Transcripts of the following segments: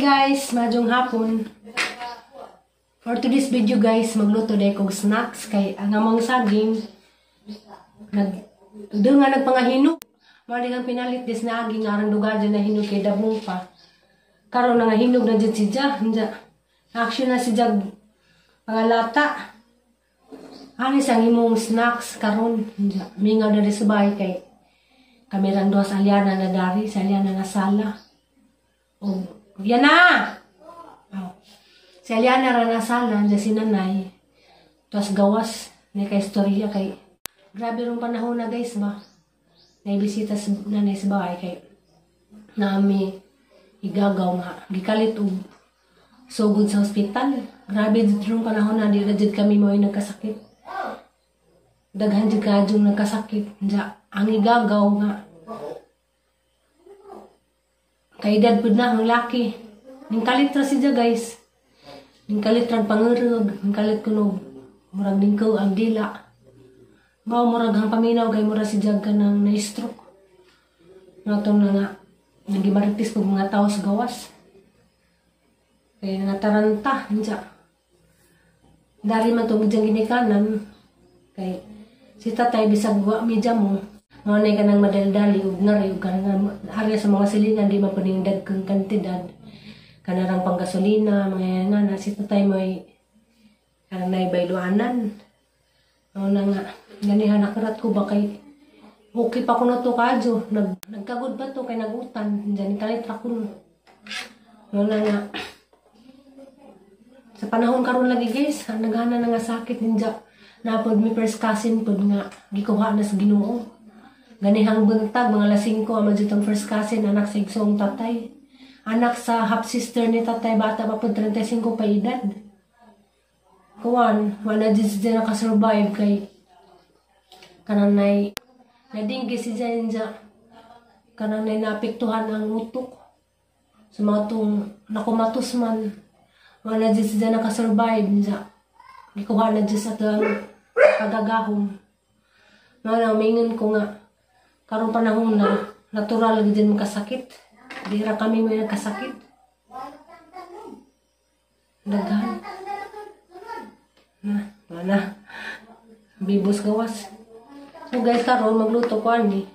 guys, majong hapon. For today's video guys, magluto day kog snacks kay ang among saging nagpangahinog. Mali kang pinalit des na aging arang dugadyo na hinog kay dabong pa. Karon nga hinog na jud si Ja. Action na si Jag pangalata. Anis ang imong snacks karon. Mingaw na sa bahay kay kamerang dos alyana na dari, sa alyana na sala. Oh, yan na! Oh. Si Aliana ra na sala, dyan si nanay. Tapos gawas, na kay istorya kay... Grabe rong panahon na guys ba? Naibisita sa nanay sa bahay kay... Nami igagaw nga. Gikalit o sugod sa ospital. Grabe dito rong panahon na di na dyan kami mo ay nagkasakit. Daghan dyan ka dyan nagkasakit. Dyan, ang igagaw nga. Kay edad po na ang laki. Ningkalit ra siya guys. Ningkalit ra pangurog. Ningkalit ko no. Murag ningkaw ang dila. Bao murag ang paminaw. Kay murag si Jag ka ng na-stroke. Natong na nga. Nagimaritis ko mga tao sa gawas. Kaya nga taranta. Diya. Dari man itong diyang ginikanan. Kay si tatay bisag wa medya mo. Manay ka ng madaldali, ug nga rin, ug harya sa mga silingan, di mapaningdag kang kantidad. Kanarang panggasolina, mga nga na, si tatay mo ay kanang naibailuanan. O na nga, ganihan nakarat ko ba kay, okay pa ko na to kadyo, nagkagod ba to kay nagutan, dyan kalitra ko no. O na nga, sa panahon karon lagi guys, naghana na nga sakit ninja, napod mi first cousin pod nga, gikuha na sa Ginoo. Ganihang buntag, mga lasing ko, ama dito first cousin, anak sa igsong tatay. Anak sa half-sister ni tatay, bata pa po 35 pa edad. Kuwan, wala dyan siya nakasurvive kay kananay, nadinggi siya niya, kananay naapektuhan ang utok. Sa mga itong nakumatos man, wala dyan siya nakasurvive niya. Ikuha na dyan sa itong kagagahom. Mga umingan ko nga, karong panahon na natural lagi din magkasakit. Di ra kami may nagkasakit. Daghan. Na. Bibos gawas. So guys, karon magluto ko ani.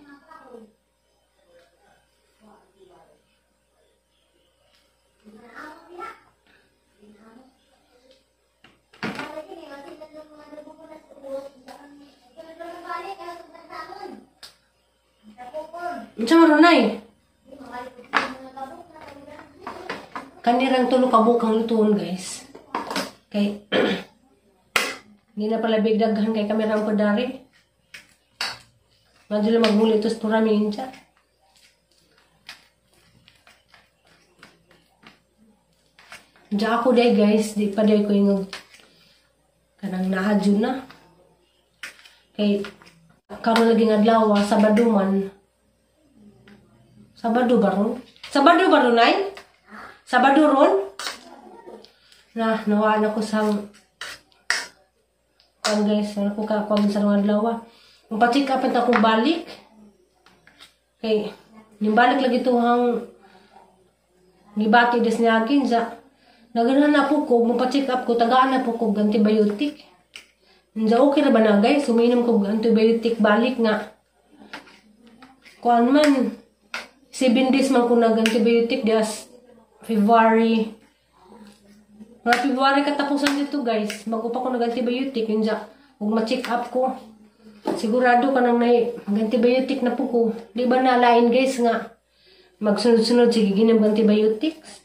Sama runay. Kanirang tulo ka bukang lutuon guys. Kay hindi na pala bigdaghan kay kamerang padari. Madula magmuli ito sa puramin siya. Diyan ako day guys, di pa day ko yung kanang nahadyo na. Kay karon lagi nga adlaw Sabado man. Sabado ba ron? Sabado ba ron ay? Sabado ron? Nawaan ako sa guys, ako kakuha sa mga adlaw. Kung pa-check up ito akong balik. Okay. Yung balik lagi ito hang gibati des niya akin sa naganahan na po ko, pa-check up ko, tagaan na po ko antibiotic. Nja okay na ba na guys? Uminom ko antibiotic balik nga. Kuan man 7 days man ko nag-antibiotic das February. Mga February katapusan dito guys. Mag-upa ko nag-antibiotic. Yun dyan. Huwag ma-check up ko. Sigurado ka nang mag-antibiotic na po ko. Di ba nalain guys nga magsunod-sunod sige ginang antibiotics.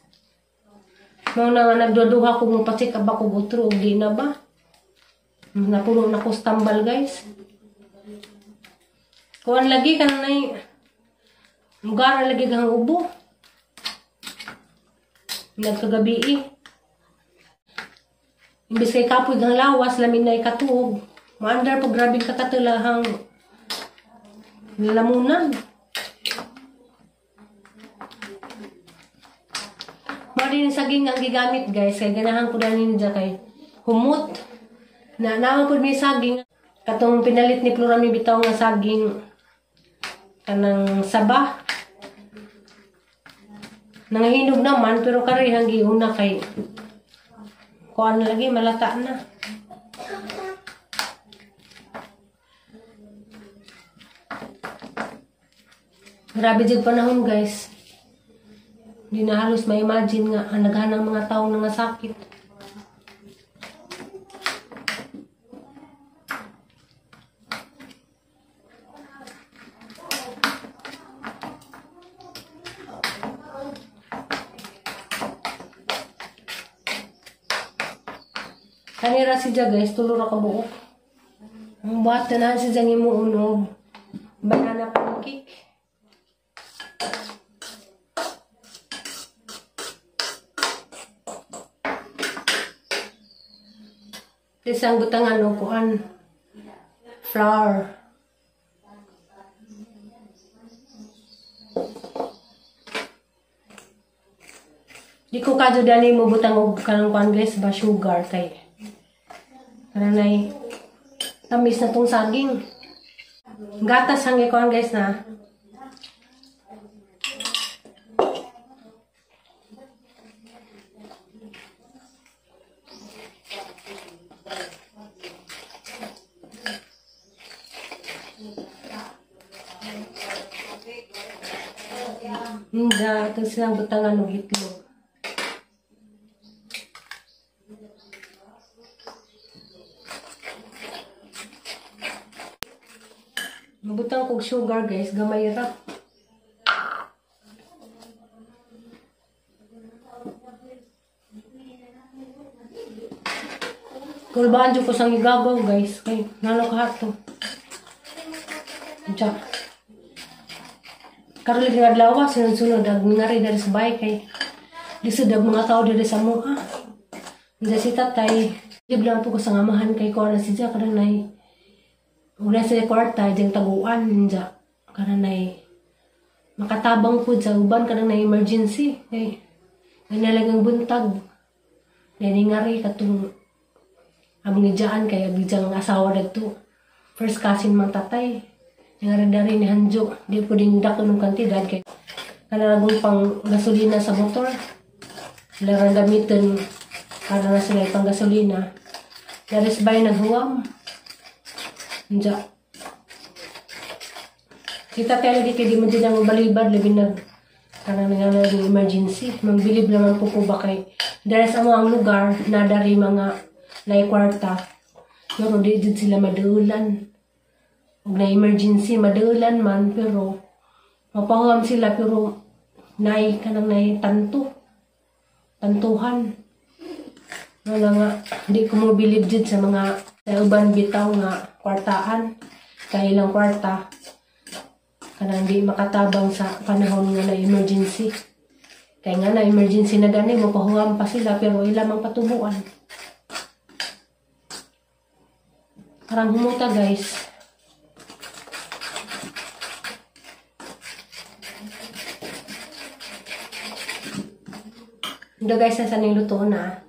Mga nga nagduduha ko kung pa-check up ako butro. Di na ba? Napuno na ko stambal guys. Kuhan lagi ka na lugar lagi kang ubo. Nagkagabi eh. Imbis kay kapoy kang lawas, lamin na ikatuog. Maandar po grabe katatulahang lamunan. Mali saging ang gigamit guys. Kaya ganahan ko dahil ninja kay humot. Naman po may saging. Katong pinalit ni Florami bitaw nga saging kanang saba. Nangahinog naman, pero karihang giuna kay kuan lagi, malata na. Grabe jud panahon guys. Hindi na halos ma-imagine nga ang naghanang mga taong nangasakit. Kanira si Jia guys, tulo ra ka buok. Ang buhat na si Jia imuunog. Banana pancake. Isang butang ano kuan. Flour. Di ko kadto dali mo butang og kanang kuan guys ba sugar kay kanay tamis na tong saging. Gatas ang ikuan guys na. Hindi, ito silang butangan ng itlog. Mabutang kong sugar guys, gamay ra. Kulbaan dyan ko sang igagaw guys, kay nano kahato. Diyan. Karolig nga adlaw, sunod-sunod ang ngari dari sa bahay kay lisod ang mga tao dari sa mua. Diyan si tatay, lang po ko sa ngamahan kay Cora si Diyan, karanay. Una sa kwarta, diyang taguan, diyan. Karanay, makatabang po sa uban, karanay emergency. Kay, nalagang buntag. Dahil ngari katong among nijaan kay abijang asawa dagto. First cousin mang tatay. Nangaradari ni Hanjo, di po din dako ng kantidad kay kanaragong pang gasolina sa motor. Larang gamitin para na sila pang gasolina. Daris bay naghuwam. Diya. Kita tayo lagi kay di mo din ang balibad, labi nag kanang nangyari emergency. Magbilib naman po ba kay daris amo ang lugar na dari mga lay kwarta. Pero di din sila maduulan. Na emergency, madaulan man, pero mapahuam sila, pero kanang tantuhan. Wala nga, di ko mo bilib dyan sa mga uban bitaw nga kwartaan, kailang kwarta, kanang di makatabang sa panahon nga na emergency. Kaya nga na emergency na gani, mapahuam pa sila, pero ilamang patubuan. Parang humuta guys. Ito guys, nasa ning luto na.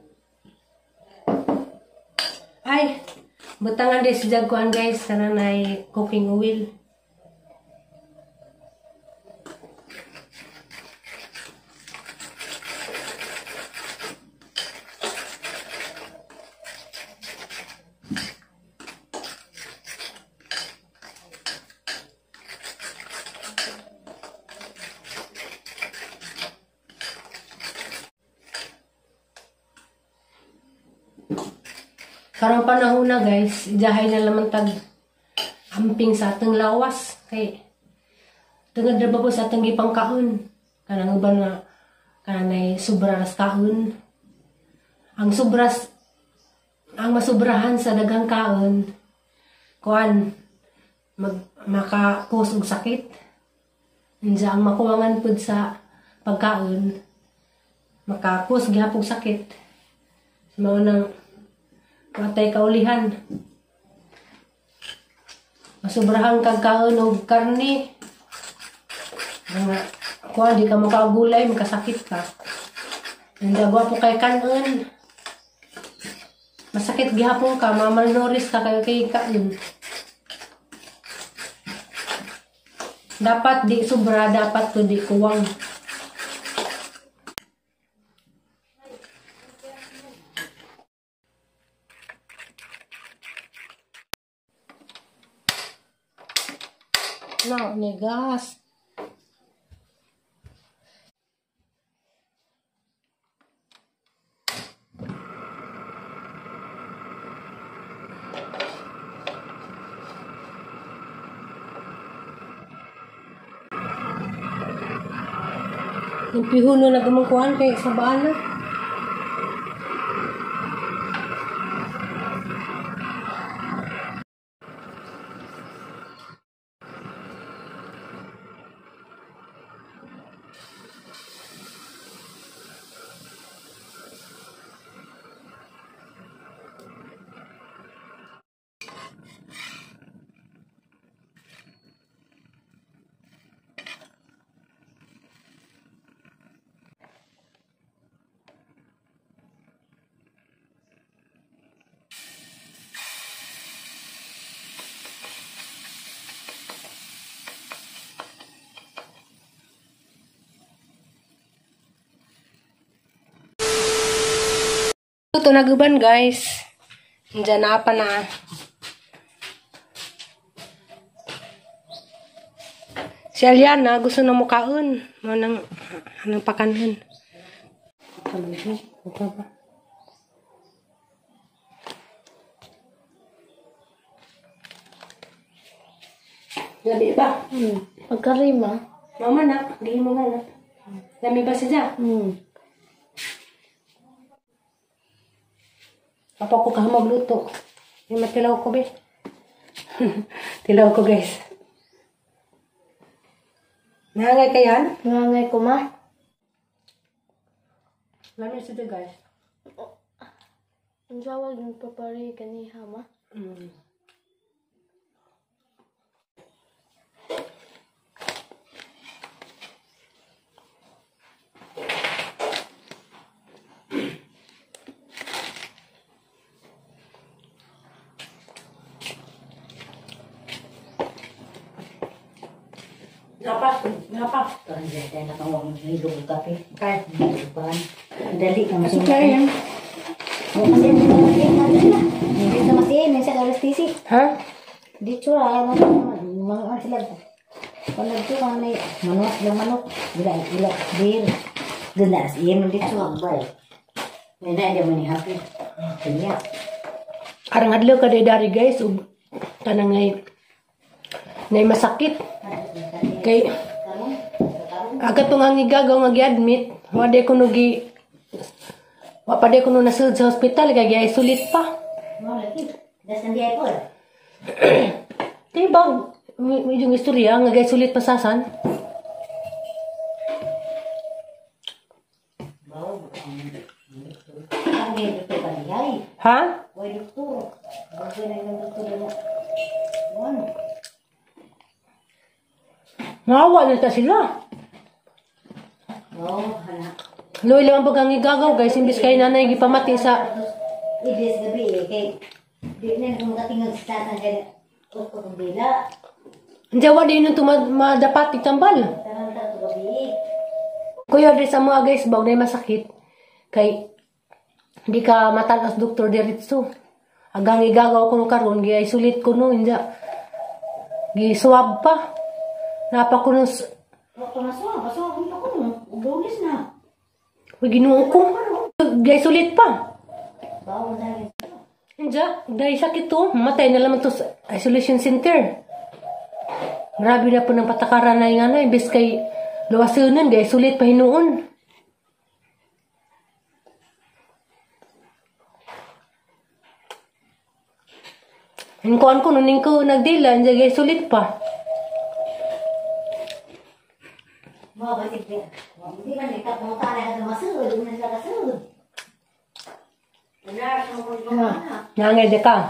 Ay, butangan din si Jagkuan guys, sana na cooking oil. Karong panahon na guys, ijahay na naman tag amping sa atong lawas. Kay tungod na ba po sa atong gipangkaon. Kanang uban nga kanay sobras kaon. Ang masubrahan sa daghang kaon kuan maka-cause og sakit. Unsa ang makuwangan pud sa pagkaon maka-cause gihapon sakit. Mao nang watay kaulihan. Masubrahan kag kaon og karne. Nga, kuha, di ka makagulay, makasakit ka. Hindi po kay kanon. Masakit gihapon ka, mamalnoris ka kayo kay kanon. Dapat di sobra, dapat to di kuwang. Na, nigas. Yung pihuno na gumangkuhan kay sa baan na. Ito naguban guys. Diyan na pa na. Si Aliana gusto na mukaon. Anong pakanan. Ito ba? Labi ba? Pagkarima. Mama na. Di mo na. Lami ba siya? Apa ko kahamag luto. Yung matilaw ko, be. Tilaw ko, guys. Nangangay ka yan? Nangangay ko, ma. Lami siya, guys. Ang tawag ng papari kaniha, ma. Ngapa? Parang dyan tayo nakawang hilo ng kape. Kaya. Dali ka Masuk masin. kaya yan. Kasi hindi na masin natin na. Hindi na masin. May sa kalastisi. Ha? Di tsura. Ayaw naman. Mga sila. Palag ito kang may manok. Yung manok. Bila. Bir. Ganda. Iya man dito. Ambay. May na hindi man ni happy. Kanya. Arang adlaw ka dari guys. Tanang ngay. Ngay masakit. Kay agad tong ang igagaw nga gi-admit, wade ko no gi wapade ko no nasud sa hospital kay gi-isolate pa. Mo lagi. Das nandiyan po. Diba, may yung istorya nga gi-isolate pa sasan. Ang dito pa niya. Ha? Why doktor? Bakit na yung doktor mo? Ano? Nawa na ta sila. Oh, hala. Luwi lang pag ang igagaw guys, imbis kay nanay gipamati sa Ibis gabi eh, kay di na kung katingog sa tanan kay kung bila. Jawa din yung madapat itambal. Tanan ta to gabi. Kuya di sa mga guys, bag na masakit. Kay di ka matalas doktor diretso. Agang igagaw ko no karon, gi-isolate ko no, inja. Gi-swab pa. Napa ko no, Ako na so, paso pa ko. Ugawis na. uy, ginuo ko. Gi-isolate pa. Bawo na. Inja, dahil sakit to, mamatay na naman to sa isolation center. Grabe na po ng patakaran na yung ano, imbes kay luwasunan, gi-isolate pa hinuon. Hingkuan ko, nuning ko nagdila, inja gi-isolate pa. Mo ba sige. Hindi man ikaw mo ta na sa masud, una sa kasud. Wala ko mo na. Nangay de ka.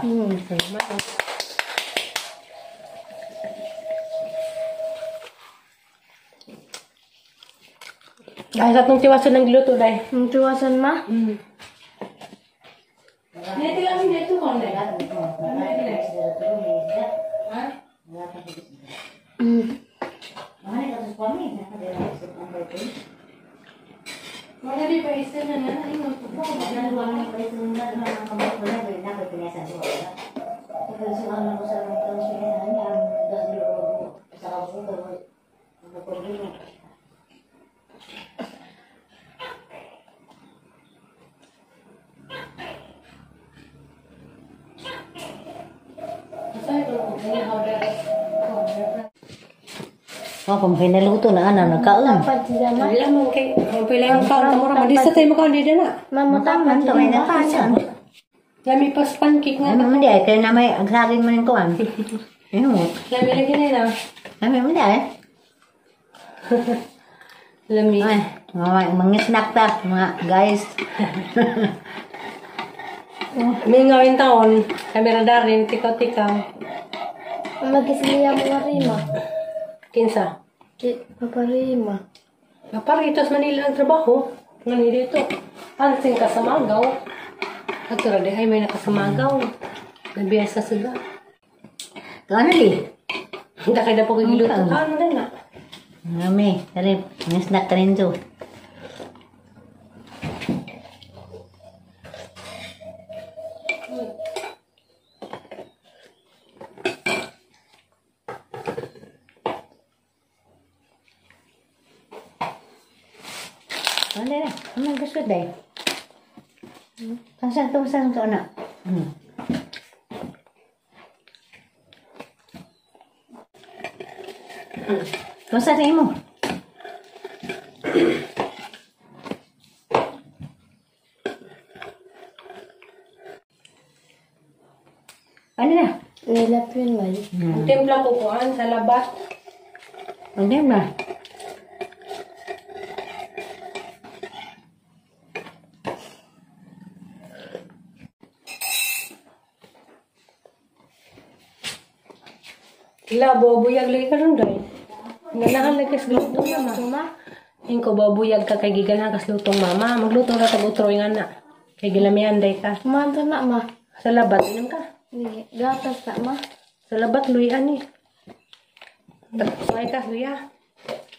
Dahil sa itong tiwasan ng giluto, dahil. Ang tiwasan, ma. Nete lang hindi ito kung dahil. Maganda pa isa na nga. Oh, pamahay na luto na ana nagkaon. Dapat sila ma. Wala man kay pila yung kaon ta mura madisa tay mo kaon di na. Mama Taman to may nakasan. Lami pas pancake nga. Ano man di ay kaya na may agsagin mo ning kuan. Ano? Lami lagi na. Ano man di ay? Lami. Ay, mga snack ta, mga guys. May ngawin taon, kamera darin, tikaw-tikaw. Magisliya mo nga rima. Kinsa? Paparima. Naparitos Manila ang trabaho. Ngani dito. Ansing ka sa magaw. At tura di ay may nakasamagaw. Nabiyasa siga. Kaano di? Hindi kaya po kagiluto. Ano na na? Ngami, tari, mga snack ka rin to. Ano na? Ano gusto day? Saan to na? Masa sa imo? Ano na? Nilap yun man. Ang timpla ko kuhan sa labat. Ano na? Ila, bubuyag lagi ka rin dahil. Ganahan lagi kas luto na ma. Ingko bubuyag ka kay giganahan kas lutong mama. Magluto na tag-utro yung anak. Kay gilamihan day ka. Manta na ma. Sa labat, inom ka. Hindi. Gatas na ma. Sa labat, luyan eh. Sakay ka, luya.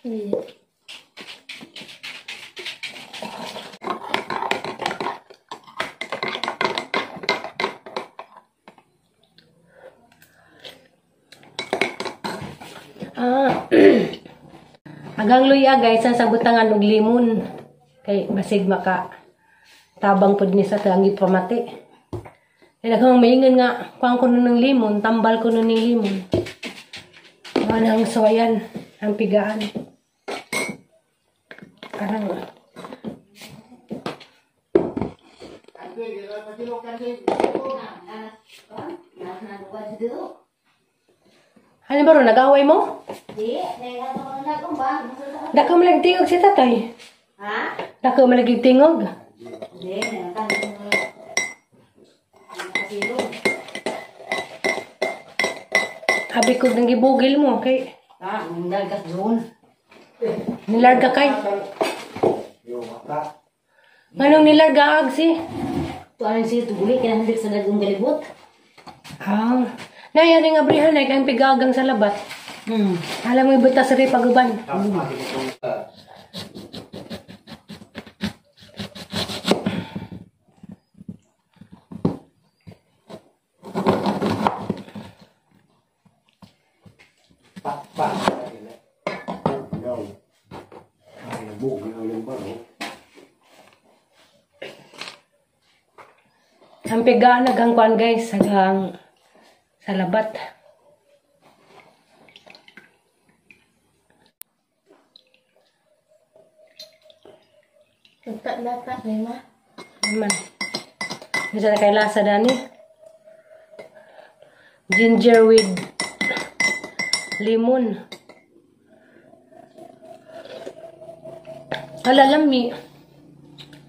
Hindi. Agang luya guys, ang sabutangan og limon. Kay basig maka tabang pud ni sa tangi pamati. Kaya naghang maingon nga, kuhaan ko nun ng limon, tambal ko nun ng limon. Ano ang sawayan, ang pigaan. Parang ano ba ro, nag-away mo? Di, nagkakaroon na akong ba? Dako malagi tingog si tatay. Ha? Dako malagi tingog. Di, nagkakaroon na nakasilo. Habi ko nang gibugil mo kay Nandal ka doon. nilarg ka kay. Nganong nilarg ka agsi? Tuwanin siya tuguli, kinahandik sa dagong galibot. Nayari nga brihan ay kayong pigagang sa labat. Alam mo ibutas rin paguban. Ang pigaan nagangkuan guys, hanggang sa labat. Lata ni ma. Naman. Bisa na kay lasa dani. Ginger with lemon. Ala lami.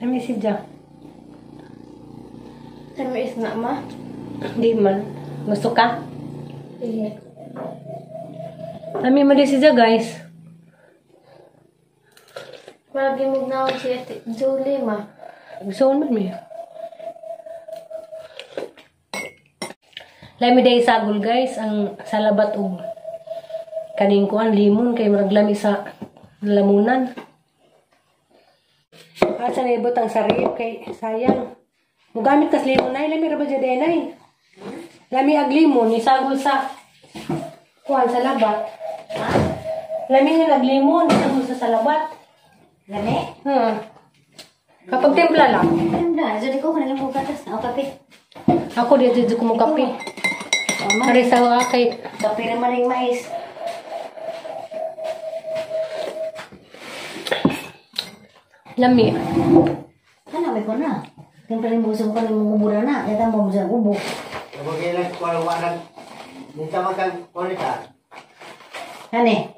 Lami si Ja. Tamis na ma. Di man. Gusto ka? Iya. Lami mo di si Ja guys. Lagi mo na si Ate Julie ma. Gusto mo mi. Lami day sagol guys ang salabat og kaning kuan limon kay murag lami sa lamunan. Asa na ibot ang sarip kay sayang. Mugamit kas limon nay lami ra ba jud nay. Lami ag limon isagol sa kuan sa labat. Lami nga naglimon isagol sa salabat. Lami? Kapag timpla lang. Ano na? Jadi ko kanang mo gatas. Ako kape. Ako dito ko mo kape. Kari sa akay. Kapira maring mais. Lami. Ano may ko na? Kung palimbusan ko ng mumura na, yata mo sa ubo. Kapag ilang walang minta magang kulitan. Ano